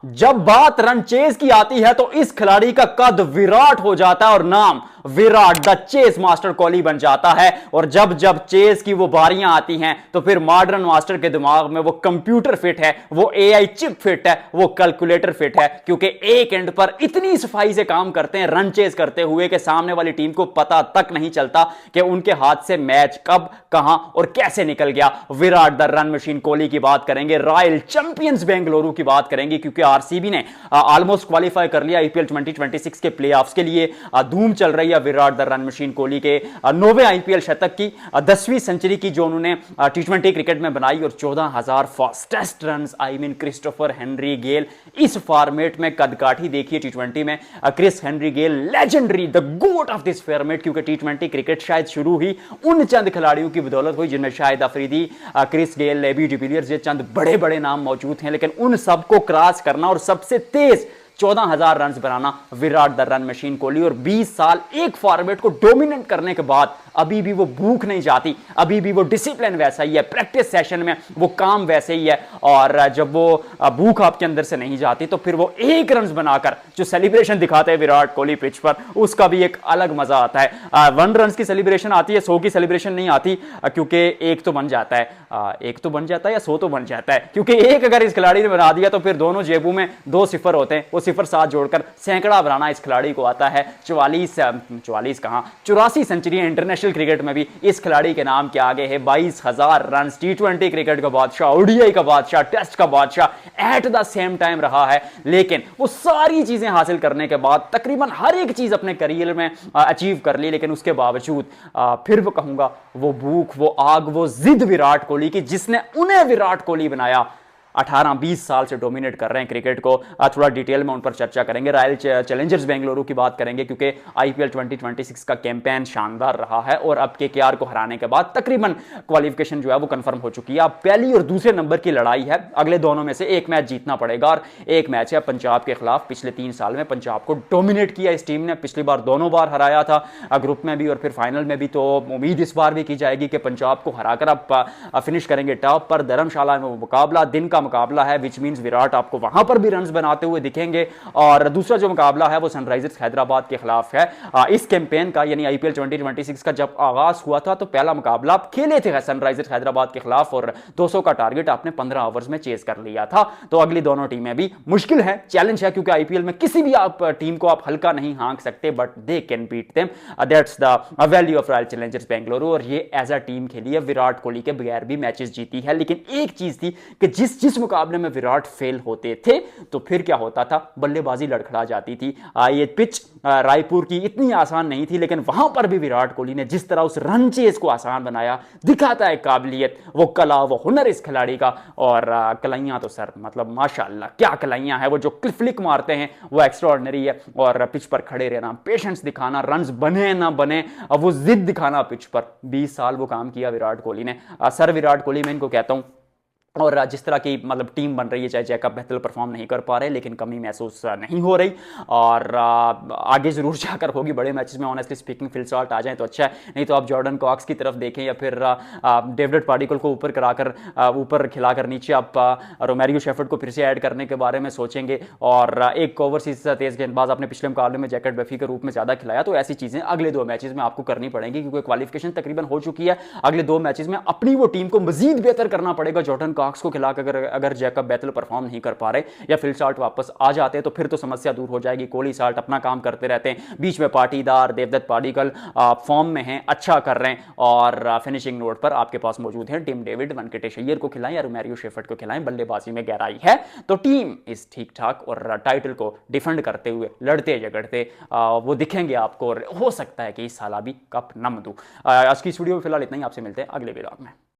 जब बात run chase की आती है तो इस खिलाड़ी का कद विराट हो जाता है और नाम Virat the chase master Kohli बन जाता है। और जब जब चेस की वो बारियां आती हैं तो फिर मॉडर्न मास्टर के दिमाग में वो कंप्यूटर फिट है, वो एआई चिप फिट है, वो कैलकुलेटर फिट है, क्योंकि एक एंड पर इतनी सफाई से काम करते हैं रन चेस करते हुए कि सामने वाली टीम को पता तक नहीं चलता कि उनके हाथ से मैच कब, कहां और कैसे निकल गया। Virat the run machine Kohli की बात करेंगे, रॉयल चैंपियंस बेंगलुरु की बात करेंगे, क्योंकि आरसीबी ने ऑलमोस्ट क्वालिफाई कर लिया आईपीएल 2026 के प्लेऑफ्स के लिए। धूम चल रही है Virat the run machine Kohli के 9वें आईपीएल शतक की, 10वीं सेंचुरी की जो उन्होंने टी20 क्रिकेट में बनाई, और 14,000 fastest run, I mean Christopher Henry Gayle इस फॉर्मेट में कदकाठी देखिए टी20 में। Chris Henry Gayle legendary, the GOAT of this format, क्योंकि टी20 क्रिकेट शायद शुरू ही उन चंद खिलाड़ियों की बदौलत हुई जिनमें Shahid Afridi, Chris Gayle, AB de Villiers, ये चंद बड़े बड़े नाम मौजूद हैं, लेकिन उन सबको क्रॉस करना और सबसे तेज 14,000 run banana Virat the run machine Kohli. और 20 साल एक फॉर्मेट को डोमिनेट करने के बाद अभी भी वो भूख नहीं जाती, अभी भी वो डिसिप्लिन वैसा ही है, प्रैक्टिस सेशन में वो काम वैसे ही है। और जब वो भूख आपके अंदर से नहीं जाती तो फिर वो एक रन बनाकर जो सेलिब्रेशन दिखाते हैं विराट कोहली पिच पर, उसका भी एक अलग मजा आता है। 1 रन की सेलिब्रेशन आती है, 100 की सेलिब्रेशन नहीं आती, क्योंकि एक तो बन जाता है, एक तो बन जाता है या 100 तो बन जाता है, क्योंकि एक अगर इस खिलाड़ी ने बना दिया तो फिर दोनों जेबों में 2 सिफर होते हैं, वो सिफर साथ जोड़कर सैकड़ा बनाना इस खिलाड़ी को आता है। 44 कहां 84 सेंचुरी इंटरनेशनल क्रिकेट में भी इस खिलाड़ी के नाम के आगे है। 22,000 रन, टी20 क्रिकेट का बादशाह, ओडीआई का बादशाह, टेस्ट का बादशाह एट द सेम टाइम रहा है। लेकिन वो सारी चीजें हासिल करने के बाद तकरीबन हर एक चीज अपने करियर में अचीव कर ली, लेकिन उसके बावजूद फिर वो कहूंगा वो भूख, वो आग, वो जिद विराट कोहली की, जिसने उन्हें विराट कोहली बनाया। 18-20 साल से डोमिनेट कर रहे हैं क्रिकेट को। थोड़ा डिटेल में उन पर चर्चा करेंगे। रॉयल चैलेंजर्स बेंगलुरु की बात करेंगे, क्योंकि आईपीएल 2026 का कैंपेन शानदार रहा है और अब केकेआर को हराने के बाद तकरीबन क्वालिफिकेशन जो है वो कंफर्म हो चुकी है। अब पहली और दूसरे नंबर की लड़ाई है, अगले दोनों में से एक मैच जीतना पड़ेगा, और एक मैच है पंजाब के खिलाफ। पिछले 3 साल में पंजाब को डोमिनेट किया इस टीम ने, पिछली बार दोनों बार हराया था, ग्रुप में भी और फिर फाइनल में भी। तो उम्मीद इस बार भी की जाएगी कि पंजाब को हराकर अब फिनिश करेंगे टॉप पर। धर्मशाला में वो मुकाबला दिन का मुकाबला है, विच मींस विराट आपको वहां पर भी रन्स बनाते हुए दिखेंगे। और दूसरा जो मुकाबला है वो सनराइजर्स हैदराबाद के खिलाफ है। इस कैंपेन का यानी आईपीएल 2026 का जब आगाज हुआ था तो पहला मुकाबला आप खेले थे सनराइजर्स हैदराबाद के खिलाफ, और 200 का टारगेट आपने 15 ओवर्स में चेज कर लिया था। तो अगली दोनों टीमें भी मुश्किल है, चैलेंज है, क्योंकि आईपीएल में किसी भी आप टीम को आप हल्का नहीं हाँक सकते, but they can beat them. That's the value of Royal Challengers Bengaluru. और ये एज अ टीम खेली है, विराट कोहली के बगैर भी मैचेस जीती है। लेकिन एक चीज थी कि जिस मुकाबले में विराट फेल होते थे तो फिर क्या होता था, बल्लेबाजी लड़खड़ा जाती थी। ये पिच रायपुर की इतनी आसान नहीं थी, लेकिन वहां पर भी विराट कोहली ने जिस तरह उस रन चेज को आसान बनाया, दिखाता है काबिलियत, वो कला, वो हुनर इस खिलाड़ी का। और कलाइयां तो सर मतलब माशाल्लाह क्या कलाइयां हैं, वो जो फ्लिक मारते हैं वो एक्स्ट्रा ऑर्डिनरी है। और पिच पर खड़े रहना, पेशेंस दिखाना, रन्स बने ना बने वो जिद दिखाना पिच पर, 20 साल वो काम किया विराट कोहली ने। सर विराट कोहली मैं इनको कहता हूं। और जिस तरह की मतलब टीम बन रही है, चाहे जैकब बेहतर परफॉर्म नहीं कर पा रहे, लेकिन कमी महसूस नहीं हो रही, और आगे जरूर जाकर होगी बड़े मैचेस में। ऑनेस्टली स्पीकिंग फिल शॉट आ जाए तो अच्छा है, नहीं तो आप जॉर्डन कॉक्स की तरफ देखें या फिर डेविड पार्टिकल को ऊपर कराकर ऊपर खिलाकर नीचे आप रोमेरियो शेफर्ड को फिर से ऐड करने के बारे में सोचेंगे। और एक ओवरसीज तेज गेंदबाज आपने पिछले मुकाबले में जैकेट बेफी के रूप में ज्यादा खिलाया, तो ऐसी चीजें अगले 2 मैचेस में आपको करनी पड़ेंगी, क्योंकि क्वालिफिकेशन तकरीबन हो चुकी है। अगले 2 मैचेस में अपनी वो टीम को मजीद बेहतर करना पड़ेगा। जॉर्डन कॉक्स को खिलाकर अगर जैकब बेथल परफॉर्म नहीं कर पा रहे या फिल साल्ट वापस आ जाते हैं तो फिर तो समस्या दूर हो जाएगी। कोहली साल्ट अपना काम करते रहते हैं, बीच में पाटीदार, देवदत्त पाडिक्कल फॉर्म में हैं, अच्छा कर रहे हैं, और फिनिशिंग नोट पर आपके पास मौजूद हैं टिम डेविड, वेंकटेश अय्यर को खिलाएं या रोमेरियो शेफर्ड को खिलाएं। बल्लेबाजी में गहराई है तो टीम इस ठीक ठाक, और टाइटल को डिफेंड करते हुए लड़ते झगड़ते वो दिखेंगे आपको। और हो सकता है कि इस साल भी कप न दूं। आज की इस वीडियो में फिलहाल इतना ही, आपसे मिलते हैं अगले वीडियो में।